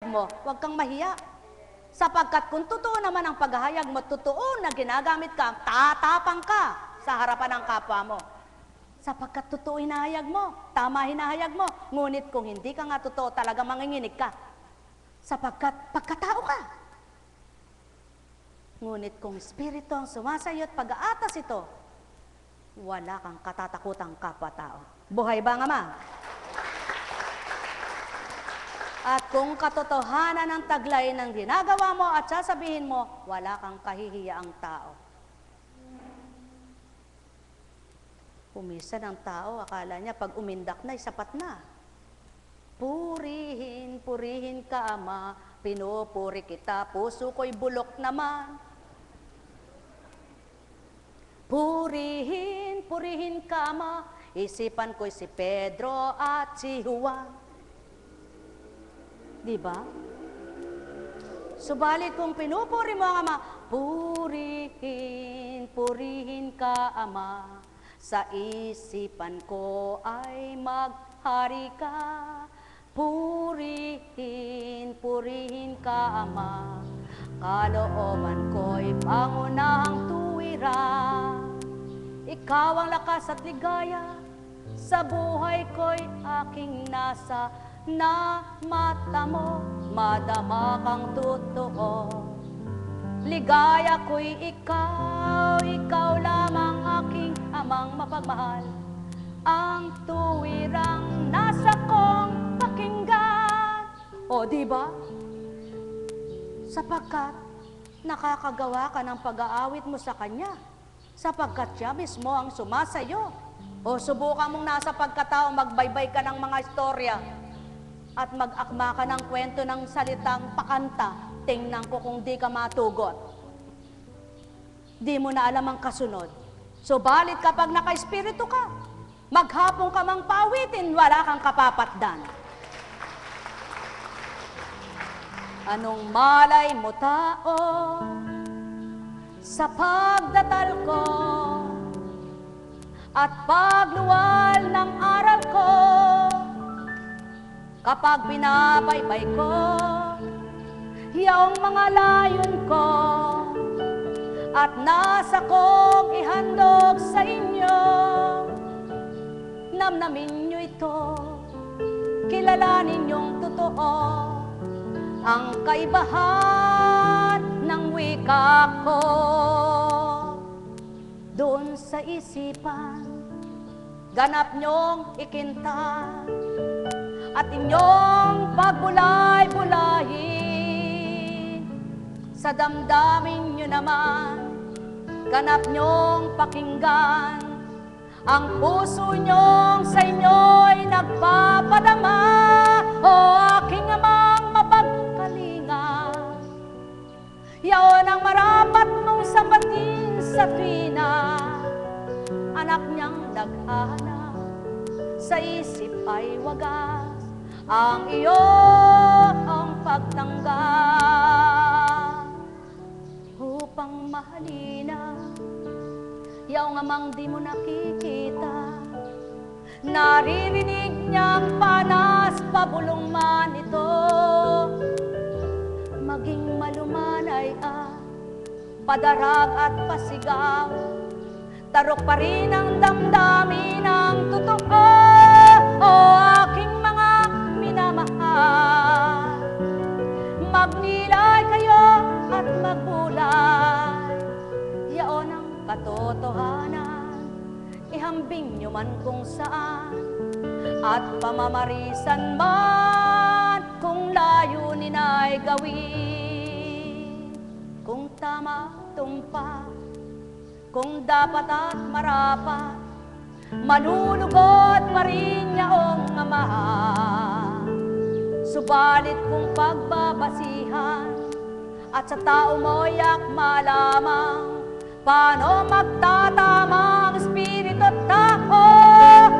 mo, huwag kang mahiya. Sapagkat kung totoo naman ang paghahayag mo, totoo na ginagamit ka, tatapang ka sa harapan ng kapwa mo. Sapagkat totoo hinahayag mo, tama hinahayag mo, ngunit kung hindi ka nga totoo, talaga manginginig ka. Sapagkat pagkatao ka. Ngunit kung espiritu ang sumasayo at pag-aatas ito, wala kang katatakutang kapwa-tao. Buhay ba nga ma? At kung katotohanan ng taglay ng ginagawa mo at sasabihin mo, wala kang kahihiyaang tao. Umisa ng tao, akala niya pag umindak na, sapat na. Purihin, purihin ka, Ama, pinupuri kita, puso ko'y bulok naman. Purihin, purihin ka, Ama, isipan ko'y si Pedro at si Juan. Diba? Subalit kung pinupuri mo ang Ama, purihin, purihin ka, Ama, sa isipan ko ay maghari ka. Purihin, purihin ka, Ama, kalooban ko'y pangunahang tuwira. Ikaw ang lakas at ligaya, sa buhay ko'y aking nasa, na mata mo, madama kang totoo. Ligaya ko'y ikaw, ikaw lamang aking amang mapagmahal. Ang tuwirang nasa kong pakinggan. O diba? Sapagkat nakakagawa ka ng pag-aawit mo sa Kanya. Sapagkat siya mismo ang sumasayo. O subukan mong nasa pagkatao, magbaybay ka ng mga istorya at mag-akma ka ng kwento ng salitang pakanta. Tingnan ko kung di ka matugot. Di mo na alam ang kasunod. Subalit kapag naka-espiritu ka, maghapon ka mang pawitin, wala kang kapapatdan. Anong malay mo tao sa pagdatal ko at pagluwal ng aral ko, kapag binabaybay ko yung mga layon ko at nasa kong ihandog sa inyo, namnamin nyo ito, kilalanin yung totoo, ang kaibahan ng wika ko. Doon sa isipan, ganap nyong ikinta, at inyong pagbulay-bulayin. Sa damdamin nyo naman, ganap nyong pakinggan, ang puso nyong sa inyo'y nagpapadama. O aking amang mapagkalinga, yaon ang marapat mong sambatin sa tuwina. Anak niyang daghana, sa isip ay wagas, ang iyong pagtanggap. Upang mahalina, yaong amang di mo nakikita, naririnig niyang panas pabulong man ito. Maging malumanay padarag at pasigaw, tarok pa rin ang damdamin ng totoo. O aking mga minamahal, magnilay kayo at magbulay, yaon ang katotohanan, ihambing nyo man kung saan, at pamamarisan man kung layunin ay gawin. Kung tama tumpa, kung dapat at marapat, manunugod pa rin yaong Ama. Subalit kung pagbabasihan at sa tao mo'y akma lamang, paano magtatama ang espiritu at tao?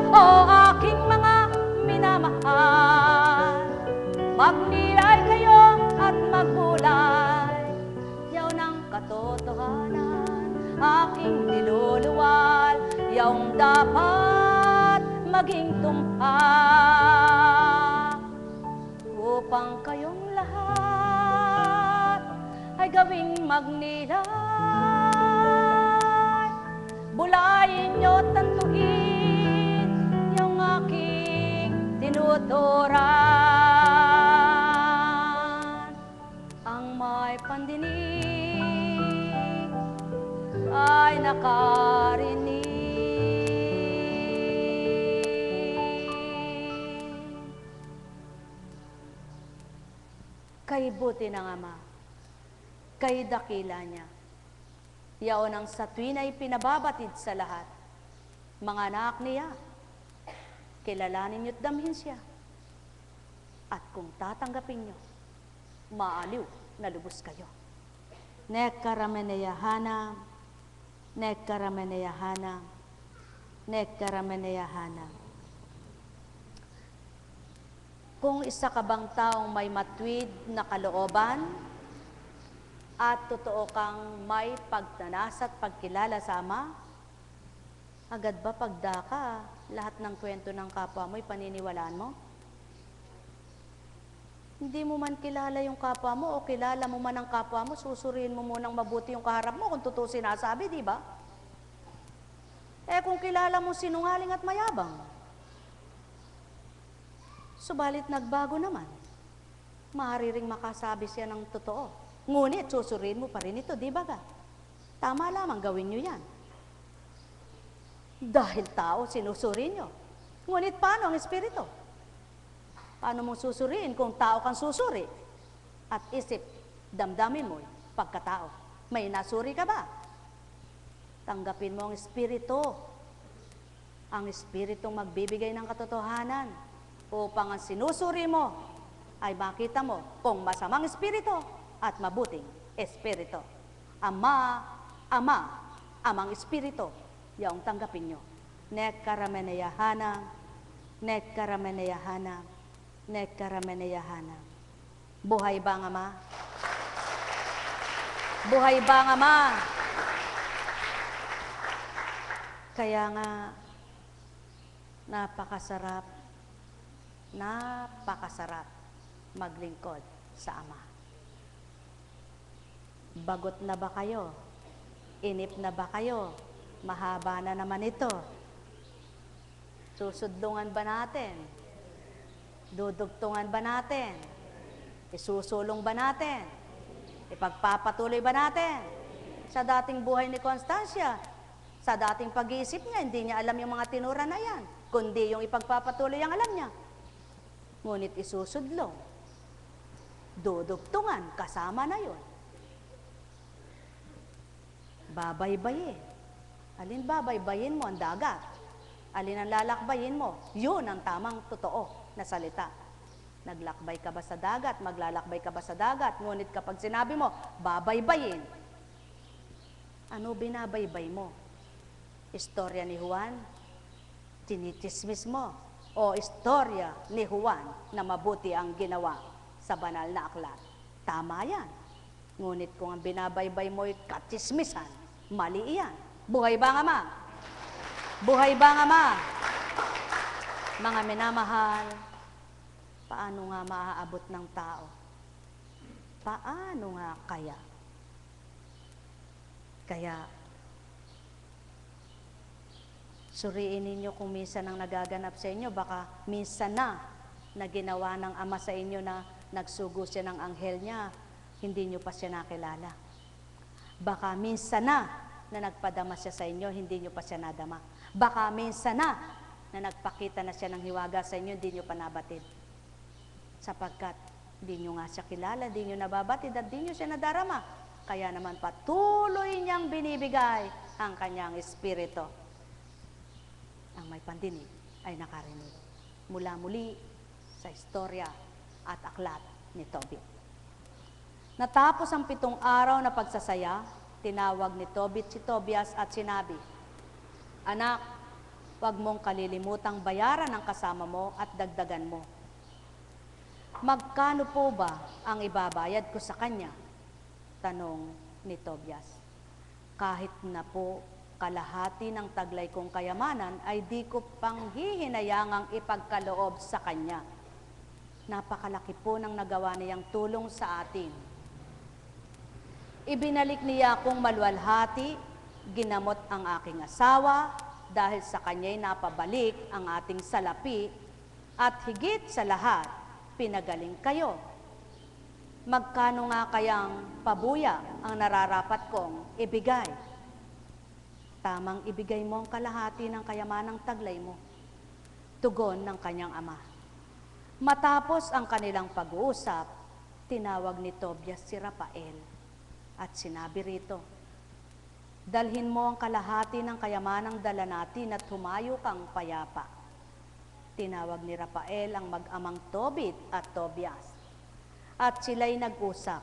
O aking mga minamahal, magnilay kayo at magbulay, yaw ng katotohanan aking niluluwal, yaong dapat maging tumpak, upang kayong lahat magnilay. Bulayin niyo tantuin yung aking tinuturan. Ang may pandinig ay nakarinig. Kay buti ng Ama, kay dakila niya, yaon ang sa tuwin ay pinababatid sa lahat. Mga anak niya, kilalanin niyo't damhin siya. At kung tatanggapin niyo, maaliw na lubos kayo. Nekkarameneyahanam, nekkarameneyahanam, nekkarameneyahanam. Kung isa ka bang taong may matwid na kalooban at totoo kang may pagtanas at pagkilala sa Ama, agad ba pagdaka lahat ng kwento ng kapwa mo'y paniniwalaan mo? Hindi mo man kilala yung kapwa mo o kilala mo man ang kapwa mo, susuriin mo munang mabuti yung kaharap mo kung totoo sinasabi, di ba? Kung kilala mo sinungaling at mayabang, subalit nagbago naman, maaari ring makasabi siya ng totoo. Ngunit susuriin mo pa rin ito, di ba ka? Tama lamang gawin nyo yan. Dahil tao, sinusuriin nyo. Ngunit paano ang Espiritu? Paano mong susuriin kung tao kang susuri? At isip, damdamin mo, pagkatao. May nasuri ka ba? Tanggapin mo ang Espiritu. Ang Espiritong magbibigay ng katotohanan upang ang sinusuri mo ay makita mo kung masamang Espiritu at mabuting Espiritu. Ama, Amang Espiritu, yaong tanggapin nyo. Nekkarameneyahanam, nekkarameneyahanam, nekkarameneyahanam. Buhay ba ang Ama? Buhay ba ang Ama? Kaya nga, napakasarap maglingkod sa Ama. Bagot na ba kayo? Inip na ba kayo? Mahaba na naman ito. Susudlungan ba natin? Dudugtungan ba natin? Isusulong ba natin? Ipagpapatuloy ba natin? Sa dating buhay ni Constancia, sa dating pag-iisip niya, hindi niya alam yung mga tinura na yan, kundi yung ipagpapatuloy ang alam niya. Ngunit isusudlong, dudugtungan, kasama na yon. Babaybayin. Alin babaybayin mo? Ang dagat. Alin ang lalakbayin mo? Yun ang tamang totoo na salita. Naglakbay ka ba sa dagat? Maglalakbay ka ba sa dagat? Ngunit kapag sinabi mo, babaybayin, ano binabaybay mo? Istorya ni Juan? Tinitismis mo? O istorya ni Juan na mabuti ang ginawa sa banal na aklat? Tama yan. Ngunit kung ang binabaybay mo'y katismisan, mali iyan. Buhay ba ang Ama? Buhay ba ang Ama? Mga minamahal, paano nga maaabot ng tao? Paano nga kaya? Kaya, suriin ninyo kung minsan ang nagaganap sa inyo, baka minsan na ginawa ng Ama sa inyo na nagsugo siya ng anghel niya, hindi nyo pa siya nakilala. Baka minsan na nagpadama siya sa inyo, hindi nyo pa siya nadama. Baka minsan na nagpakita na siya ng hiwaga sa inyo, hindi nyo pa nabatid. Sapagkat hindi nyo nga siya kilala, hindi nyo nababatid at hindi nyo siya nadarama. Kaya naman patuloy niyang binibigay ang kanyang Espiritu. Ang may pandinig ay nakarinig. Mula muli sa istorya at aklat ni Tobit. Natapos ang 7 araw na pagsasaya, tinawag ni Tobit si Tobias at sinabi, "Anak, huwag mong kalilimutang bayaran ang kasama mo at dagdagan mo. Magkano po ba ang ibabayad ko sa kanya?" Tanong ni Tobias. "Kahit na po kalahati ng taglay kong kayamanan ay di ko pang hihinayangang ipagkaloob sa kanya. Napakalaki po ng nagawa niyang tulong sa atin. Ibinalik niya akong maluwalhati, ginamot ang aking asawa, dahil sa kanya'y napabalik ang ating salapi, at higit sa lahat, pinagaling kayo. Magkano nga kayang pabuya ang nararapat kong ibigay? Tamang ibigay mo ang kalahati ng kayamanang taglay mo. Tugon ng kanyang ama. Matapos ang kanilang pag-uusap, tinawag ni Tobias si Rafael at sinabi rito, dalhin mo ang kalahati ng kayamanang dala natin at humayo kang payapa. Tinawag ni Rafael ang mag-amang Tobit at Tobias at sila'y nag-usap.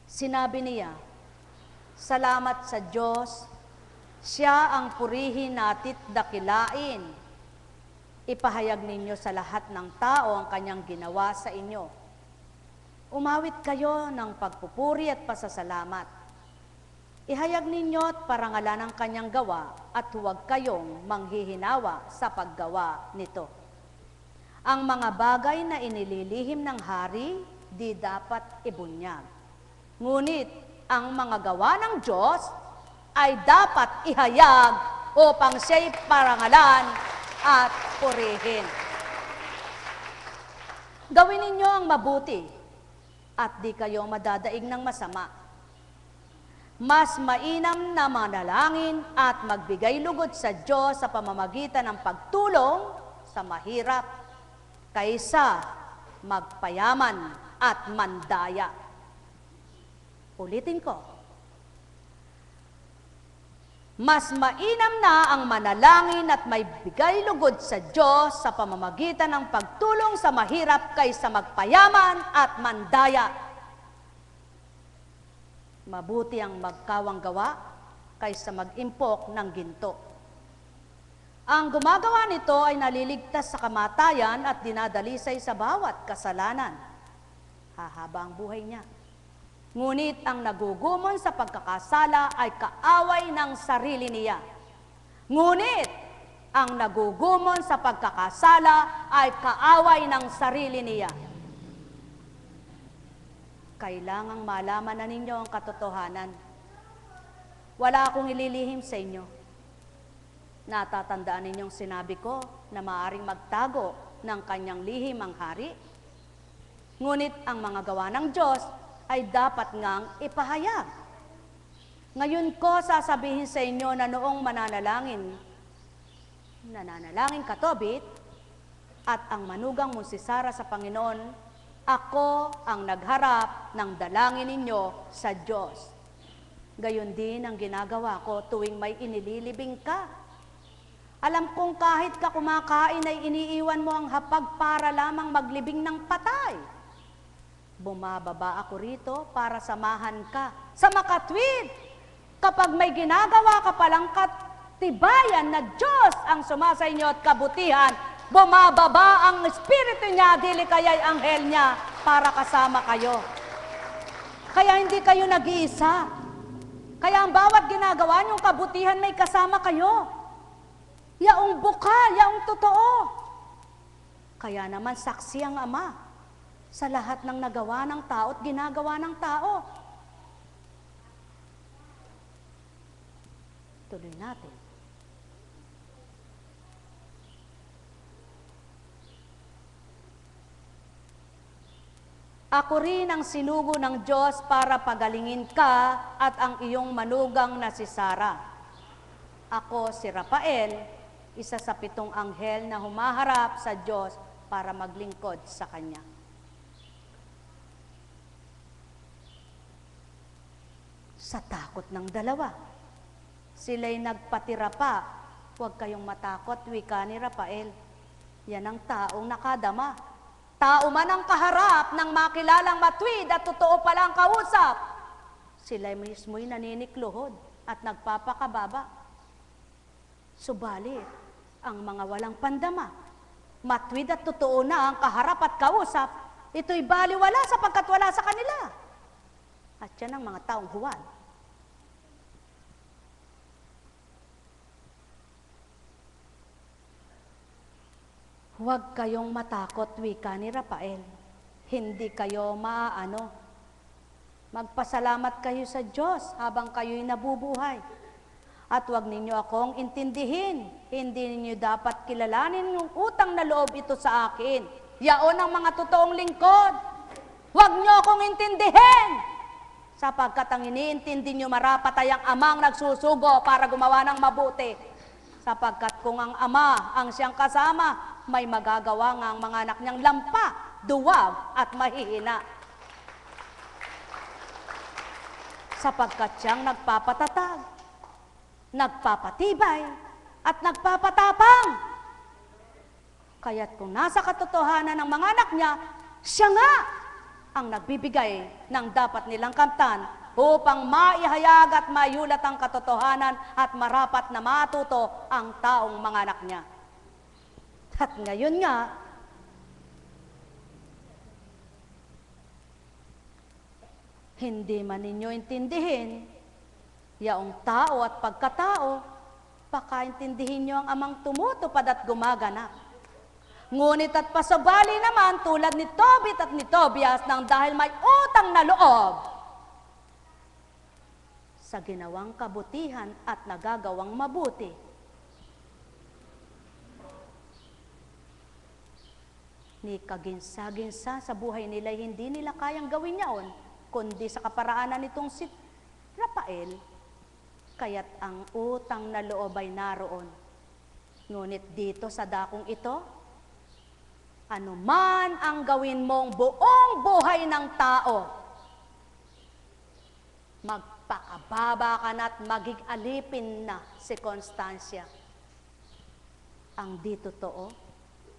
Sinabi niya, salamat sa Diyos, siya ang purihin natit dakilain. Ipahayag ninyo sa lahat ng tao ang kanyang ginawa sa inyo. Umawit kayo ng pagpupuri at pasasalamat. Ihayag ninyo at parangalan ang kanyang gawa at huwag kayong manghihinawa sa paggawa nito. Ang mga bagay na inililihim ng hari, di dapat ibunyag. Ngunit ang mga gawa ng Diyos ay dapat ihayag upang siya'y parangalan at purihin. Gawin ninyo ang mabuti at di kayo madadaig ng masama. Mas mainam na manalangin at magbigay lugod sa Diyos sa pamamagitan ng pagtulong sa mahirap kaysa magpayaman at mandaya. Ulitin ko. Mas mainam na ang manalangin at may bigay lugod sa Diyos sa pamamagitan ng pagtulong sa mahirap kaysa magpayaman at mandaya. Mabuti ang magkawang gawa kaysa mag-impok ng ginto. Ang gumagawa nito ay naliligtas sa kamatayan at dinadalisay sa bawat kasalanan. Hahaba ang buhay niya. Ngunit ang nagugumon sa pagkakasala ay kaaway ng sarili niya. Ngunit ang nagugumon sa pagkakasala ay kaaway ng sarili niya. Kailangang malaman na ninyo ang katotohanan. Wala akong ililihim sa inyo. Natatandaan ninyong sinabi ko na maaaring magtago ng kanyang lihim ang hari? Ngunit ang mga gawa ng Diyos ay dapat ngang ipahayag. Ngayon ko sasabihin sa inyo na noong nananalangin ka, Tobit, at ang manugang mo si Sara sa Panginoon, ako ang nagharap ng dalangin ninyo sa Diyos. Gayon din ang ginagawa ko tuwing may inililibing ka. Alam kong kahit ka kumakain ay iniiwan mo ang hapag para lamang maglibing ng patay. Bumababa ako rito para samahan ka sa makatwid. Kapag may ginagawa ka palang katibayan na Diyos ang sumasa inyo at kabutihan, bumababa ang Espiritu niya, dili kaya'y anghel niya para kasama kayo. Kaya hindi kayo nag-iisa. Kaya ang bawat ginagawa niyong kabutihan may kasama kayo. Yaong bukal, yaong totoo. Kaya naman saksi ang Ama sa lahat ng nagawa ng tao at ginagawa ng tao. Tuloy natin. Ako rin ang sinugo ng Diyos para pagalingin ka at ang iyong manugang na si Sara. Ako si Rafael, isa sa 7 anghel na humaharap sa Diyos para maglingkod sa Kanya. Sa takot ng dalawa, sila'y nagpatira pa. Huwag kayong matakot, wika ni Rafael. Yan ang taong nakadama. Tao man ang kaharap ng makilalang matwid at totoo palang kausap. Sila'y mismo'y naninikluhod at nagpapakababa. Subalit, ang mga walang pandama, matwid at totoo na ang kaharap at kausap, ito'y baliwala sapagkat wala sa kanila. At yan ang mga taong huwad. Huwag kayong matakot, wika ni Rafael. Hindi kayo maaano. Magpasalamat kayo sa Diyos habang kayo'y nabubuhay. At huwag ninyo akong intindihin. Hindi ninyo dapat kilalanin yung utang na loob ito sa akin. Yaon ang mga totoong lingkod. Huwag nyo akong intindihin. Sapagkat ang iniintindi nyo marapat ay ang amang nagsusugo para gumawa ng mabuti. Sapagkat kung ang ama ang siyang kasama, may magagawa nga ang mga anak niyang lampa, duwag at mahihina. Sapagkat siyang nagpapatatag, nagpapatibay, at nagpapatapang. Kaya't kung nasa katotohanan ng mga anak niya, siya nga ang nagbibigay ng dapat nilang kamtan upang maihayag at mayulat ang katotohanan at marapat na matuto ang taong mga anak niya. At ngayon nga, hindi man ninyo intindihin, yaong tao at pagkatao, pakaintindihin nyo ang amang tumutupad at gumaganap. Ngunit at pasubali naman tulad ni Tobit at ni Tobias nang dahil may utang na loob sa ginawang kabutihan at nagagawang mabuti. Ni kaginsa-ginsa sa buhay nila, hindi nila kayang gawin yaon, kundi sa kaparaanan nitong si Rafael, kaya't ang utang na loob ay naroon. Ngunit dito sa dakong ito, anuman ang gawin mong buong buhay ng tao, magpakababa ka na at magig-alipin na si Constancia. Ang di totoo,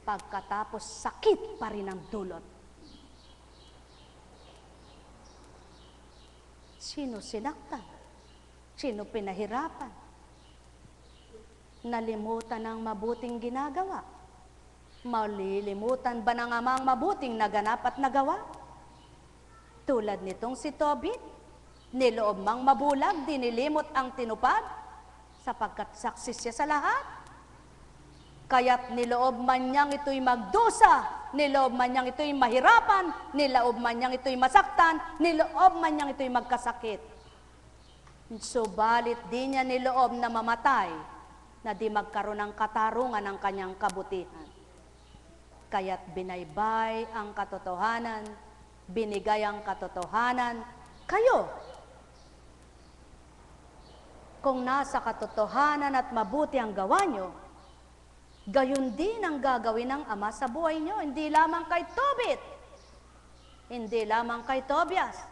pagkatapos sakit pa rin ang dulot. Sino sinaktan? Sino pinahirapan? Nalimutan ang mabuting ginagawa? Malilimutan ba ng amang mabuting naganap at nagawa? Tulad nitong si Tobit, niloob mang mabulag, dinilimot ang tinupad, sapagkat saksis siya sa lahat. Kaya't niloob man niyang ito'y magdusa, niloob man niyang ito'y mahirapan, niloob man niyang ito'y masaktan, niloob man niyang ito'y magkasakit. Subalit di niya niloob na mamatay, na di magkaroon ng katarungan ng kanyang kabutihan. Kaya't binaybay ang katotohanan, binigay ang katotohanan, kayo. Kung nasa katotohanan at mabuti ang gawa nyo, gayon din ang gagawin ng Ama sa buhay nyo, hindi lamang kay Tobit, hindi lamang kay Tobias,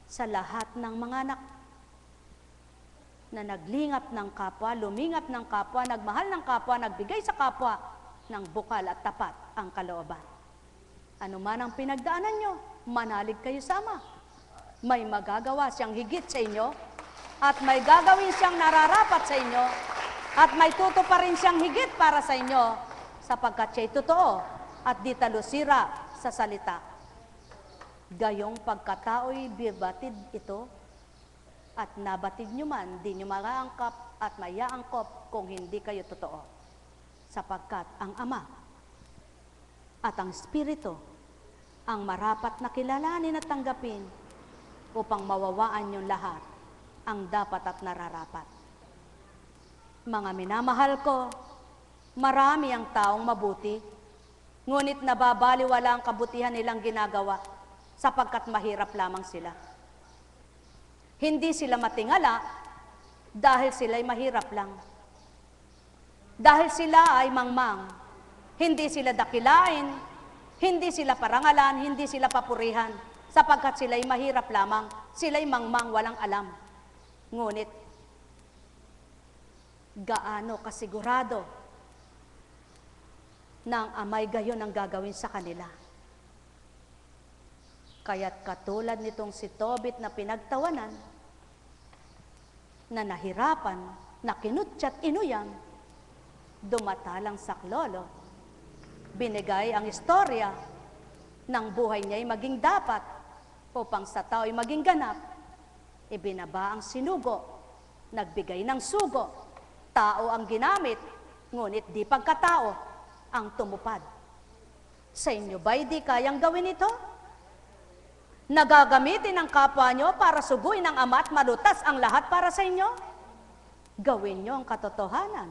sa lahat ng mga anak na naglingap ng kapwa, lumingap ng kapwa, nagmahal ng kapwa, nagbigay sa kapwa, ng bukal at tapat ang kalooban. Ano man ang pinagdaanan nyo, manalig kayo sama. May magagawa siyang higit sa inyo, at may gagawin siyang nararapat sa inyo, at may tutuparin siyang higit para sa inyo, sapagkat siya'y totoo at di talusira sa salita. Gayong pagkatao'y bibatid ito, at nabatid nyo man, di nyo makaangkap at mayaangkop kung hindi kayo totoo. Sapagkat ang Ama at ang Espiritu ang marapat na kilalanin at tanggapin upang mawawaan yung lahat ang dapat at nararapat. Mga minamahal ko, marami ang taong mabuti, ngunit nababaliwala ang kabutihan nilang ginagawa sapagkat mahirap lamang sila. Hindi sila matingala dahil sila'y mahirap lang. Dahil sila ay mangmang, hindi sila dakilain, hindi sila parangalan, hindi sila papurihan, sapagkat sila'y mahirap lamang, sila'y mangmang walang alam. Ngunit, gaano kasigurado na ang Amay gayon ang gagawin sa kanila. Kaya't katulad nitong si Tobit na pinagtawanan, na nahirapan, na kinutsyat inuyang, dumatalang saklolo, binigay ang istorya ng buhay niya'y maging dapat upang sa tao'y maging ganap, ibinaba ang sinugo, nagbigay ng sugo, tao ang ginamit, ngunit di pagkatao ang tumupad. Sa inyo ba'y di kayang gawin ito? Nagagamitin ang kapwa nyo para suguin ang Ama at malutas ang lahat para sa inyo? Gawin nyo ang katotohanan.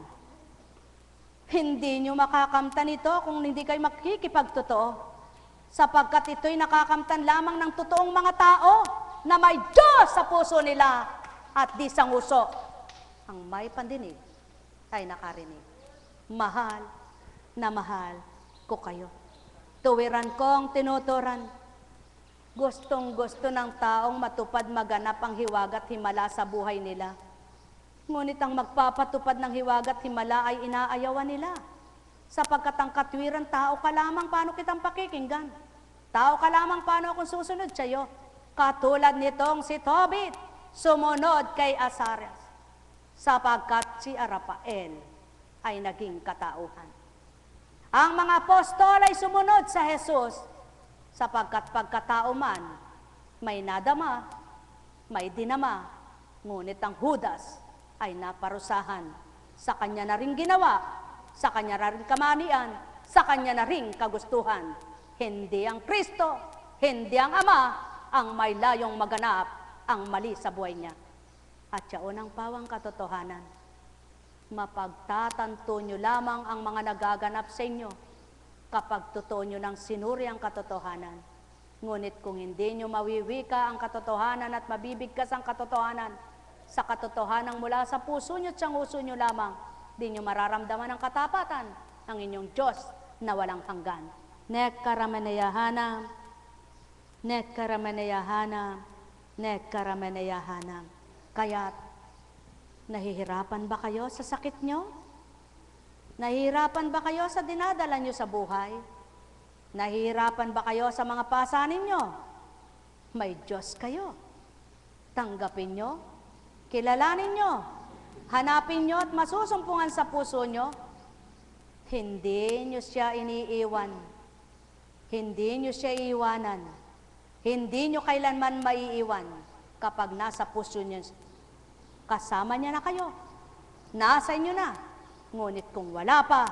Hindi nyo makakamtan ito kung hindi kayo makikipagtotoo, sapagkat ito'y nakakamtan lamang ng totoong mga tao na may Diyos sa puso nila at di sanguso. Ang may pandinig ay nakarinig. Mahal na mahal ko kayo. Tuwiran kong tinuturan. Gustong-gusto ng taong matupad maganap ang hiwagat himala sa buhay nila. Ngunit ang magpapatupad ng hiwagat himala ay inaayawan nila. Sapagkat ang katwiran, tao ka lamang, paano kitang pakikinggan? Tao ka lamang, paano akong susunod sa iyo? Katulad nitong si Tobit, sumunod kay Azarias, sapagkat si Rafael ay naging katauhan. Ang mga apostol ay sumunod sa Jesus, sapagkat pagkatao man, may nadama, may dinama, ngunit ang Judas ay naparusahan. Sa kanya na rin ginawa, sa kanya na rin kamanian, sa kanya na rin kagustuhan. Hindi ang Kristo, hindi ang Ama, ang may layong maganap ang mali sa buhay niya. At yaon ang pawang katotohanan. Mapagtatanto nyo lamang ang mga nagaganap sa inyo kapag totoo nyo ng sinuri ang katotohanan. Ngunit kung hindi nyo mawiwika ang katotohanan at mabibigkas ang katotohanan, sa katotohanan mula sa puso nyo at sanguso nyo lamang, di nyo mararamdaman ang katapatan ng inyong Diyos na walang hanggan. Nekkarameneyahanam, nekkarameneyahanam, nekkarameneyahanam. Kaya't, nahihirapan ba kayo sa sakit nyo? Nahihirapan ba kayo sa dinadala nyo sa buhay? Nahihirapan ba kayo sa mga pasanin nyo? May Diyos kayo. Tanggapin nyo, kilalanin nyo, hanapin nyo at masusumpungan sa puso nyo. Hindi nyo siya iniiwan. Hindi nyo siya iiwanan. Hindi nyo kailanman maiiwan kapag nasa puso nyo. Kasama niya na kayo. Nasa inyo na. Ngunit kung wala pa,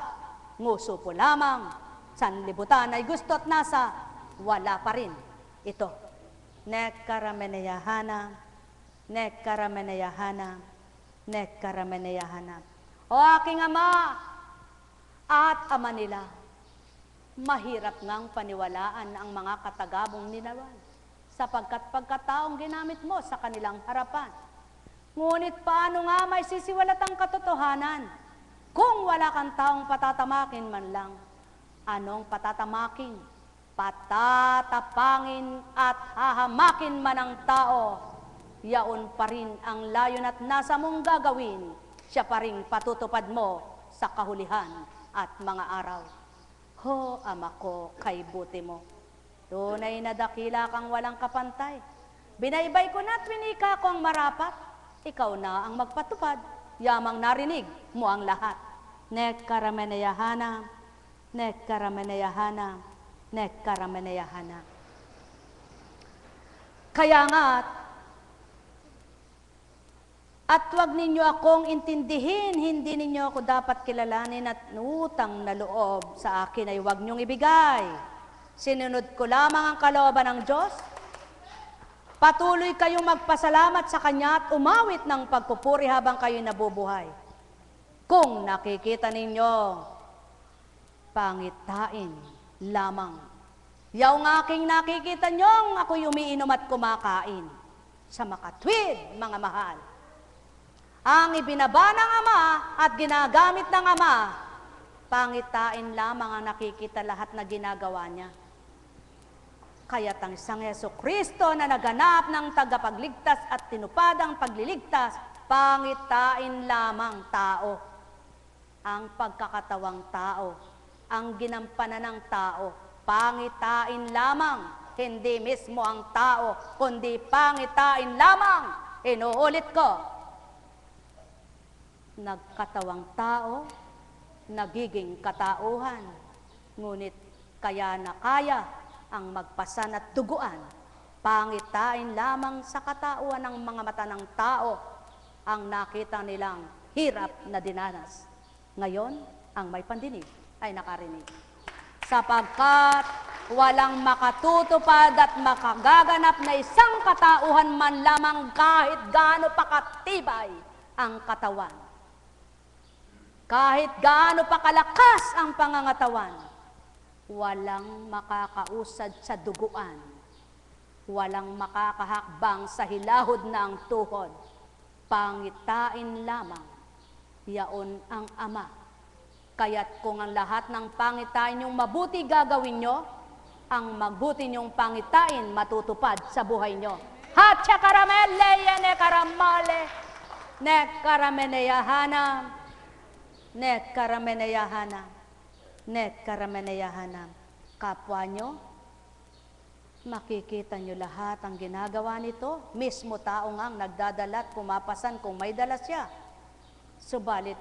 nguso po lamang. Sanlibutan ay gusto at nasa, wala pa rin. Ito. Nekkarameneyahana, nekkarameneyahana, nekkarameneyahana. O aking Ama at Ama nila, mahirap ngang paniwalaan ang mga katagabong ninawan, sapagkat pagkataong ginamit mo sa kanilang harapan. Ngunit paano nga may sisiwalat ang katotohanan kung wala kang taong patatamakin man lang? Anong patatamakin? Patatapangin at hahamakin man ang tao, yaon pa rin ang layon at nasa mong gagawin, siya pa rin patutupad mo sa kahulihan at mga araw. Ho, Ama ko, kay buti mo. Tunay na dakila kang walang kapantay. Binaybay ko na at winika ko ang marapat. Ikaw na ang magpatupad, yamang narinig mo ang lahat. Nekkarameneyahana, nekkarameneyahana, nekkarameneyahana. Kaya nga't, at wag ninyo akong intindihin, hindi ninyo ako dapat kilalanin at utang na loob sa akin ay wag niyong ibigay. Sinunod ko lamang ang kalooban ng Diyos. Patuloy kayong magpasalamat sa Kanya at umawit ng pagpupuri habang kayo'y nabubuhay. Kung nakikita ninyo, pangitain lamang. Yaw ng aking nakikita niyong ako'y umiinom at kumakain. Sa makatwid, mga mahal. Ang ibinaba ng Ama at ginagamit ng Ama, pangitain lamang ang nakikita lahat na ginagawa niya. Kaya't ang isang Jesucristo na naganap ng tagapagligtas at tinupad ang pagliligtas, pangitain lamang tao. Ang pagkakatawang tao, ang ginampanan ng tao, pangitain lamang, hindi mismo ang tao, kundi pangitain lamang. Inuulit ko, nagkatawang tao, nagiging katauhan, ngunit kaya na kaya ang magpasan at duguan, pangitain lamang sa katauhan ng mga mata ng tao ang nakita nilang hirap na dinanas. Ngayon, ang may pandinig ay nakarinig. Sapagkat walang makatutupad at makagaganap na isang katauhan man lamang kahit gaano pa katibay ang katawan. Kahit gaano pa kalakas ang pangangatawan, walang makakausad sa duguan, walang makakahakbang sa hilahod na ang tuhod. Pangitain lamang, yaon ang Ama. Kaya't kung ang lahat ng pangitain yung mabuti gagawin nyo, ang mabuti nyong pangitain matutupad sa buhay nyo. Hatcha karamele, yene karamale, ne karameneyahana, ne karameneyahana, ne karameneyahana. Kapwa nyo, makikita nyo lahat ang ginagawa nito. Mismo tao nga ang nagdadala at pumapasan kung may dala siya. Subalit,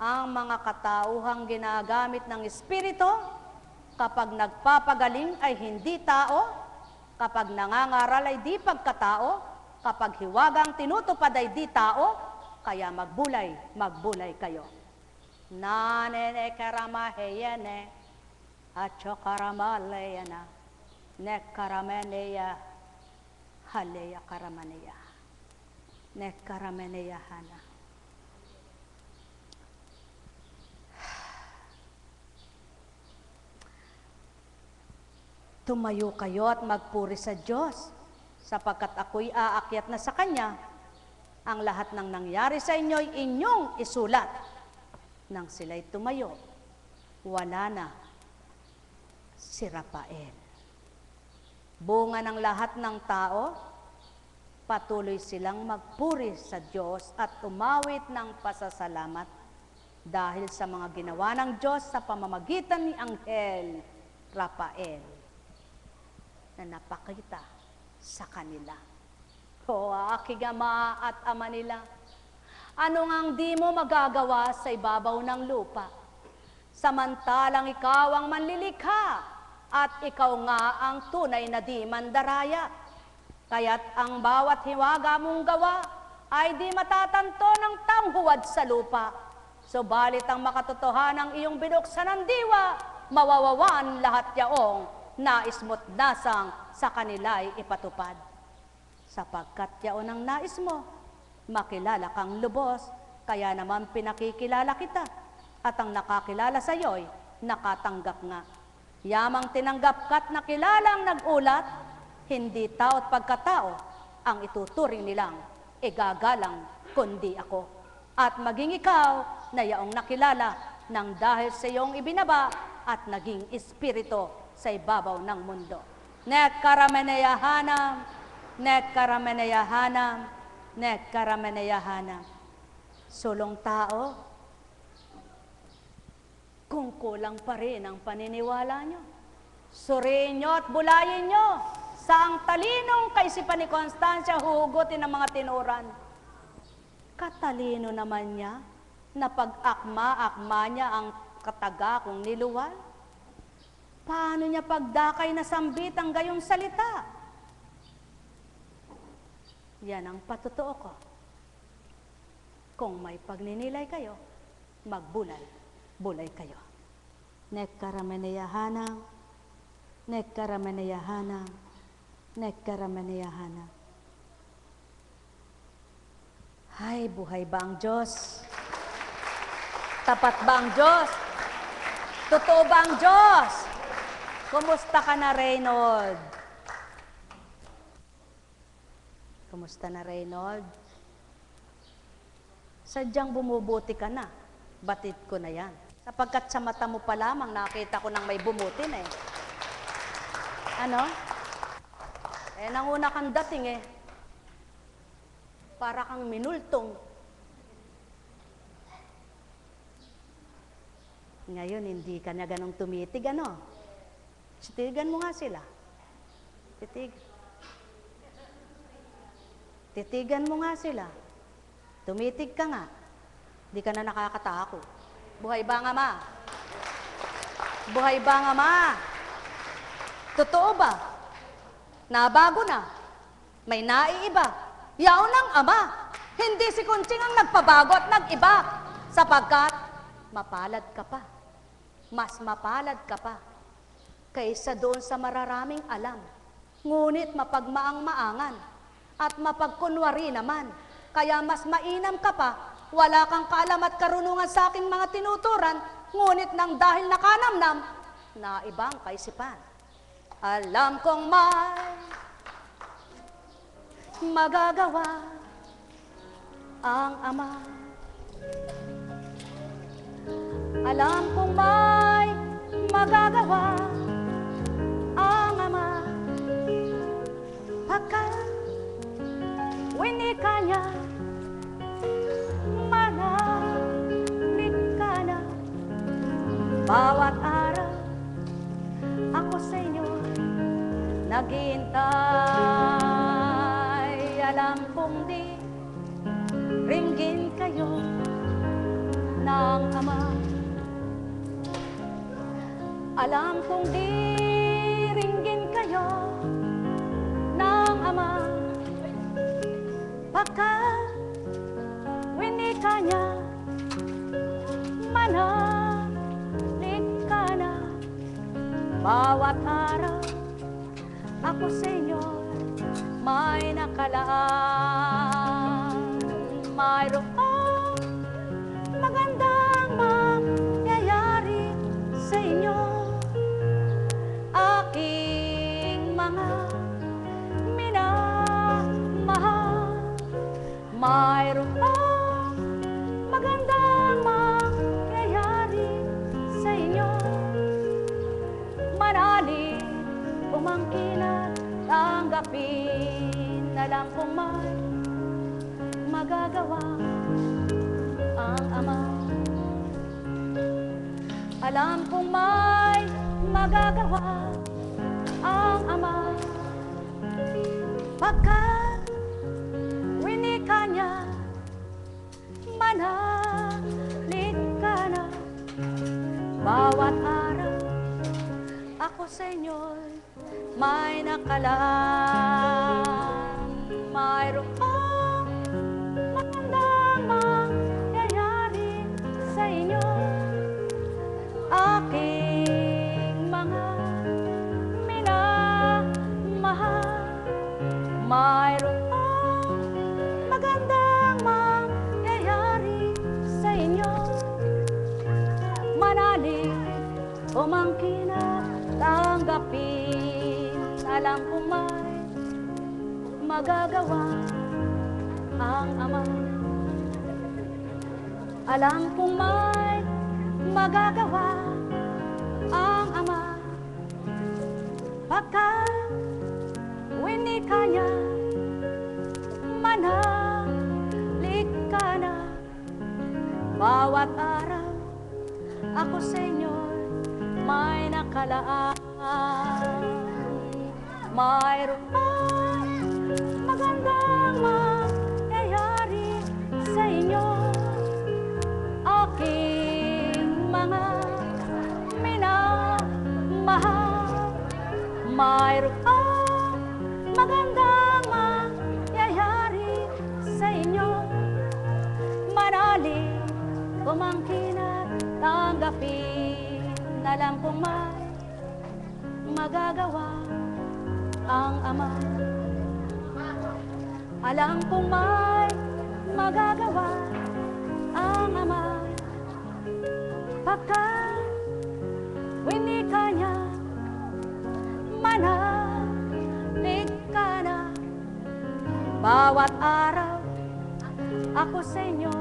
ang mga katauhang ginagamit ng Espiritu, kapag nagpapagaling ay hindi tao, kapag nangangaral ay di pagkatao, kapag hiwagang tinutupad ay di tao, kaya magbulay kayo. Nanene karamaheyene, atyo karamaleyana, nek karameneya, haleya karamaneya, nek karameneyahana. Tumayo kayo at magpuri sa Diyos, sapagkat ako'y aakyat na sa Kanya. Ang lahat ng nangyari sa inyo'y inyong isulat. Nang sila'y tumayo, wala na si Rafael. Bunga ng lahat ng tao, patuloy silang magpuri sa Diyos at umawit ng pasasalamat dahil sa mga ginawa ng Diyos sa pamamagitan ni Anghel Rafael na napakita sa kanila. O aking Ama at Ama nila, ano ngang di mo magagawa sa ibabaw ng lupa, samantalang ikaw ang manlilikha at ikaw nga ang tunay na di mandaraya. Kaya't ang bawat hiwaga mong gawa ay di matatanto ng taong huwad sa lupa. Subalit ang makatotohanang iyong binuksan ng diwa, mawawawan lahat yaong nais mo't nasang sa kanila'y ipatupad. Sapagkat yaon ang nais mo, makilala kang lubos, kaya naman pinakikilala kita, at ang nakakilala sa iyo'y nakatanggap nga. Yamang tinanggap ka't nakilalang nag-ulat, hindi tao't pagkatao ang ituturing nilang igagalang kundi ako. At maging ikaw na yaong nakilala nang dahil sa iyong ibinaba at naging espiritu sa ibabaw ng mundo. Nek karameneyahana, nek karameneyahana, nek karameneyahana. Sulong tao, kung kulang pa rin ang paniniwala nyo, suriin nyo at bulayin nyo sa ang talinong kaisipan ni Constancia, huhugutin ng mga tinuran. Katalino naman niya na pag-akma-akma niya ang kataga kong niluwal. Paano niya pagdakay na sambit ang gayong salita? Yan ang patotoo ko. Kung may pagninilay kayo, magbulay kayo. Nek karameneyahana, nek karameneyahana, nek karameneyahana. Ay, buhay ba ang Diyos? Tapat ba ang Diyos? Totoo ba ang Diyos? Kumusta ka na, Reynold? Kumusta na, Reynold? Sadyang bumubuti ka na. Batid ko na yan. Sapagkat sa mata mo pa lamang nakita ko nang may bumutin eh. Ano? Nanguna kang dating eh. Para kang minultong. Ngayon, hindi ka na ganong tumitig, ano? Titigan mo nga sila. Titigan mo nga sila. Tumitig ka nga. Di ka na nakakatako. Buhay ba nga, Ma? Buhay ba nga, Ma? Totoo ba? Nabago na. May naiiba. Yaon ng Ama. Hindi si Kunching ang nagpabago at nag-iba. Sapagkat mapalad ka pa. Mas mapalad ka pa. kaysa doon sa mararaming alam, ngunit mapagmaang-maangan at mapagkunwari naman. Kaya mas mainam ka pa, wala kang kaalam at karunungan sa aking mga tinuturan, ngunit nang dahil nakanamnam, na ibang kaisipan. Alam kong may magagawa ang Ama. Alam kong may magagawa ang Ama. Pagkat winika niya, manahimik ka na. Bawat araw ako sa inyo naghihintay. Alam kong di ringgin kayo ng Ama. Alam kong di ringgin kayo ng Ama. Pagkat winika niya, manahimik ka na. Bawat araw ako sa inyo may nakalaan. Mayroong magandang mangyayari sa inyo, aking mga minamahal. Mayroong magandang mangyayari sa inyo, manalig, umangkin at tanggapin. Alam kong may magagawa ang Ama. Alam kong may magagawa ang Ama. Pagkat winika niya, manahimik ka na. Bawat araw ako sa inyo'y may nakalaan. Mayroong magandang mangyayari sa inyo, aking mga minamahal. Mayroong magandang mangyayari sa inyo, manalig, umangkin at tanggapin. Alam kong may magagawa ang Ama. Alam kong may magagawa ang Ama. Pagkat winika niya, manahimik ka na. Bawat araw ako sa inyo may nakalaan. Mayroong magandang mangyayari sa inyo, aking mga minamahal. Mayroong magandang mangyayari sa inyo, manalig, umangkin at tanggapin. Alam kong may magagawa ang Ama. Alam kong may magagawa ang Ama. Pagkat winika niya, manahimik ka na. Bawat araw ako sa inyo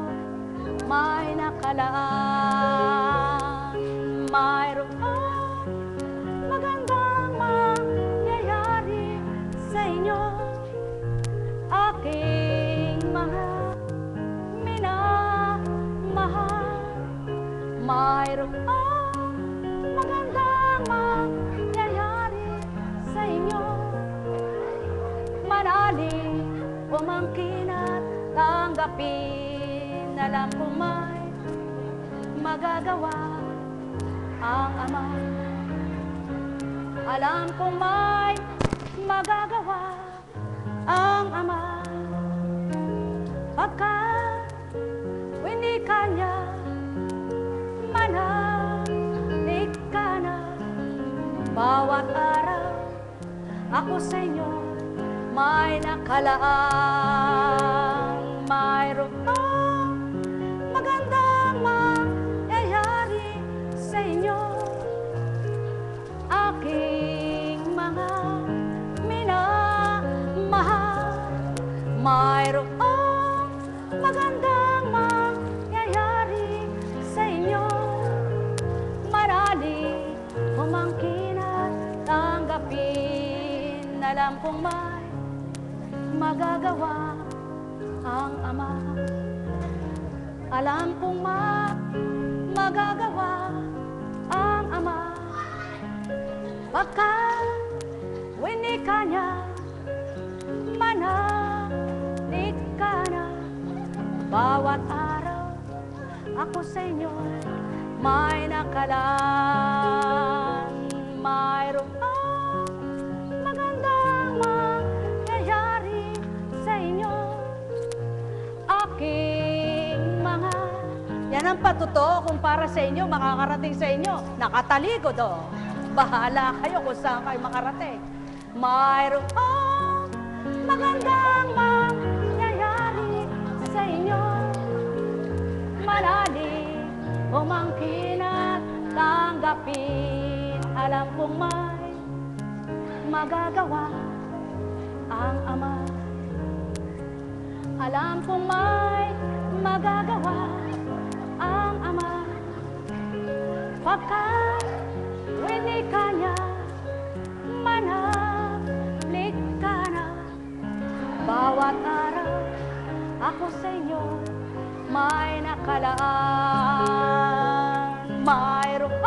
may nakalaan. Mayroong magandang mangyayari sa inyo, aking mga minamahal. Mayroong magandang mangyayari sa inyo, manalig, umangkin at tanggapin. Alam kong may magagawa ang Ama. Alam kong may magagawa ang Ama. Pagkat winika niya, manahimik ka na. Bawat ako sa inyo may nakalaan. Mayroong magandang mangyayari sa inyo, aking mga minamahal. Mayroong magandang mangyayari sa inyo, marali humangkin at tanggapin. Alam kong may magagawa ang Ama. Alam kong magagawa ang Ama. Pagkat winika niya, manalig ka na. Bawat araw ako sa inyo may nakalaan. Mayroong magandang mangyayari sa inyo, aking mga. Yan ang patotoo kung para sa inyo, makakarating sa inyo. Nakatalikod o. Bahala kayo kung saan kayo makarating. Mayroong magandang mangyayari sa inyo, manali umangkin at tanggapin. Alam kong may magagawa ang Ama. Alam kong may magagawa ang Ama. Pagkat winika niya, manalig ka na. Bawat araw ako sa inyo may nakalaan. Mayroong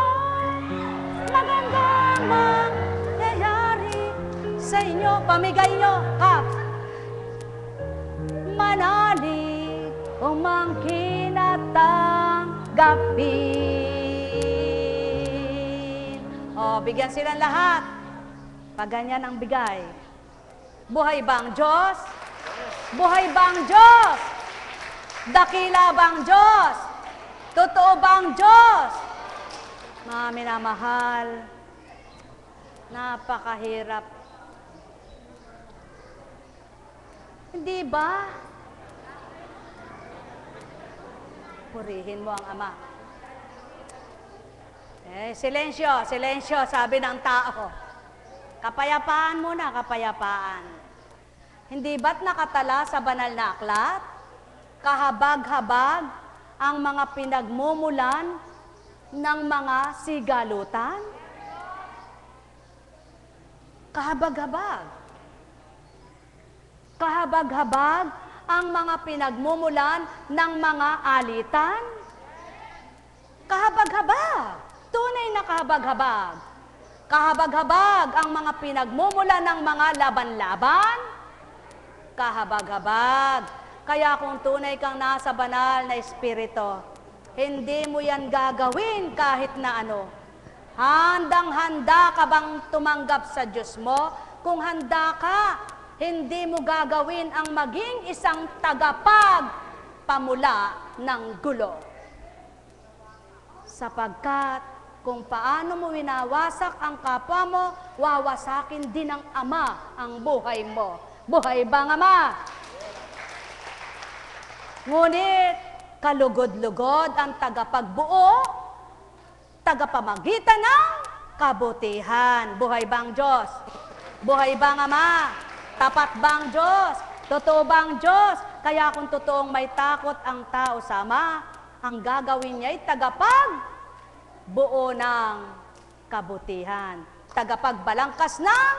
magandang mangyayari sa inyo. Pamigay nyo, Kap. Manalig umangkin at tanggapin. O, bigyan silang lahat. Pag ganyan ang bigay. Buhay bang Diyos? Buhay bang Diyos? Dakila bang Diyos? Totoo bang Diyos? Mga minamahal, napakahirap. Hindi ba? Purihin mo ang Ama. Silensyo, silensyo, sabi ng tao. Kapayapaan muna, kapayapaan. Hindi ba't nakatala sa banal na aklat? Kahabag-habag ang mga pinagmumulan ng mga sigalutan? Kahabag-habag. Kahabag-habag ang mga pinagmumulan ng mga alitan? Kahabag-habag. Tunay na kahabag-habag. Kahabag-habag ang mga pinagmumulan ng mga laban-laban? Kahabag-habag. Kaya kung tunay kang nasa banal na espiritu, hindi mo yan gagawin kahit na ano. Handang-handa ka bang tumanggap sa Diyos mo? Kung handa ka, hindi mo gagawin ang maging isang tagapagpamula ng gulo. Sapagkat kung paano mo winawasak ang kapwa mo, wawasakin din ng Ama ang buhay mo. Buhay bang Ama? Ngunit, kalugod-lugod ang tagapagbuo, tagapamagitan ng kabutihan. Buhay bang Diyos? Buhay bang Ama? Tapat bang Diyos? Totoo bang Diyos? Kaya kung totoong may takot ang tao sa Ama, ang gagawin niya ay tagapagbuo ng kabutihan, tagapagbalangkas ng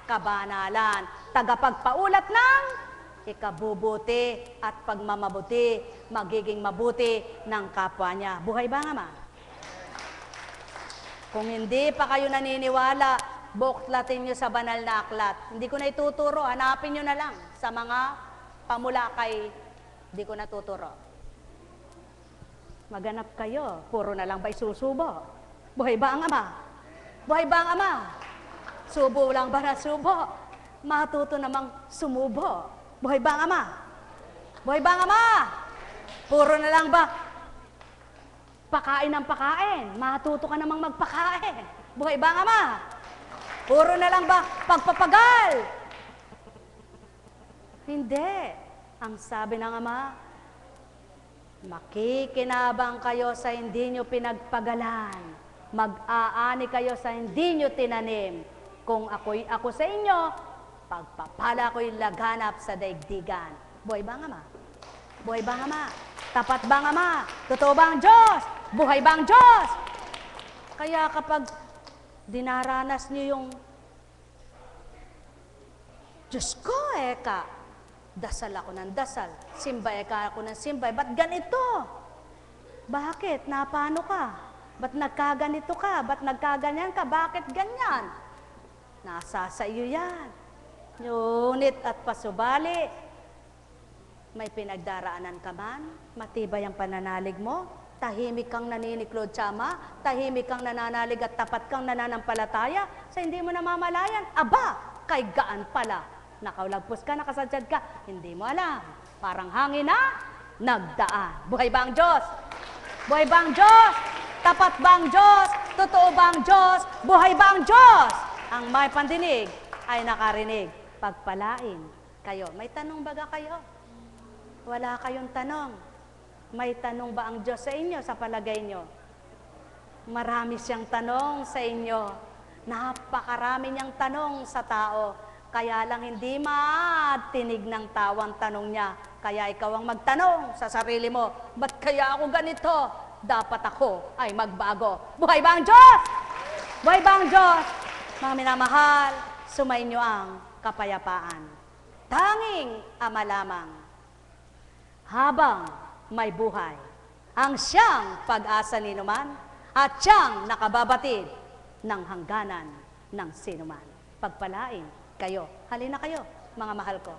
kabanalan, tagapagpaulat ng ikabubuti at pagmamabuti, magiging mabuti ng kapwa niya. Buhay ba nga, Ma? Kung hindi pa kayo naniniwala, buklatin nyo sa banal na aklat. Hindi ko na ituturo, hanapin nyo na lang sa mga pamulakay. Hindi ko natuturo. Maganap kayo, puro na lang ba'y susubo? Buhay ba ang Ama? Buhay ba ang Ama? Subo lang ba na subo? Matuto namang sumubo. Buhay ba ang Ama? Buhay ba ang Ama? Puro na lang ba pakain ng pakain? Matuto ka namang magpakain. Buhay ba ang Ama? Puro na lang ba pagpapagal? Hindi. Ang sabi ng Ama, makikinabang kayo sa hindi nyo pinagpagalan. Mag-aani kayo sa hindi nyo tinanim. Kung ako sa inyo, pagpapala ko'y laganap sa daigdigan. Buhay ba ang Ama? Buhay ba ang Ama? Tapat ba ang Ama? Totoo ba ang Diyos? Buhay ba ang Diyos? Kaya kapag dinaranas niyo yung Diyos ko, dasal ako ng dasal, simbay ako ng simbay, ba't ganito? Bakit? Napano ka? Ba't nagkaganito ka? Ba't nagkaganyan ka? Bakit ganyan? Nasa sa iyo yan. Ngunit at pasubali, may pinagdaraanan ka man, matibay ang pananalig mo, tahimik kang naniniklod tsama, tahimik kang nananalig at tapat kang nananampalataya, sa hindi mo namamalayan, aba, kay gaan pala. Nakaulagpos ka, nakasadyad ka, hindi mo alam. Parang hangin na, nagdaan. Buhay ba ang Diyos? Buhay ba ang Diyos? Tapat ba ang Diyos? Totoo ba ang Diyos? Buhay ba ang Diyos? Ang may pandinig ay nakarinig. Pagpalain kayo. May tanong baga kayo? Wala kayong tanong. May tanong ba ang Diyos sa inyo, sa palagay nyo? Marami siyang tanong sa inyo. Napakarami niyang tanong sa tao. Kaya lang hindi matinig ng tawang tanong niya. Kaya ikaw ang magtanong sa sarili mo, ba't kaya ako ganito? Dapat ako ay magbago. Buhay ba ang Diyos? Buhay ba ang Diyos? Mga minamahal, sumainyo ang kapayapaan. Tanging Ama lamang, habang may buhay, ang siyang pag-asa ni numan at siyang nakababatid ng hangganan ng sinuman. Pagpalain kayo. Halina kayo, mga mahal ko.